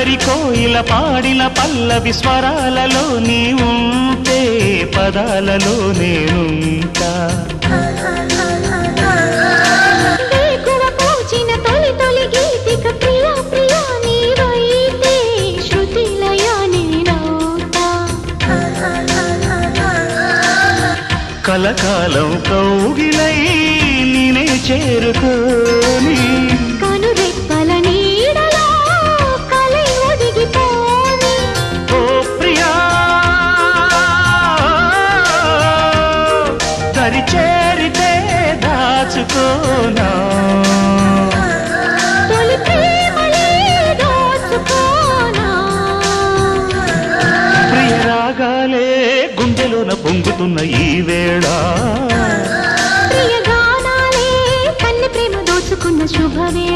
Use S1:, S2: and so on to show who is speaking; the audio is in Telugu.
S1: అల్లరి కోయిల పాడిన పల్లవి స్వరాలలో నీ ఉంటే పదాలలో నేనుంటా కలకాలం కౌగిలై నేనే చేరుకోని
S2: కనురెప్పల నీడలో కలై ఒదిగిపోని
S1: ఓ ప్రియా దరి చేరితే దాచుకోనా
S2: తొలి ప్రేమలే దోచుకోనా
S1: ప్రియ రాగాలే గుండెలోన పొంగుతున్న ఈ వేళ
S2: ప్రియ గానాలే కన్నె ప్రేమ దోచుకున్న శుభవే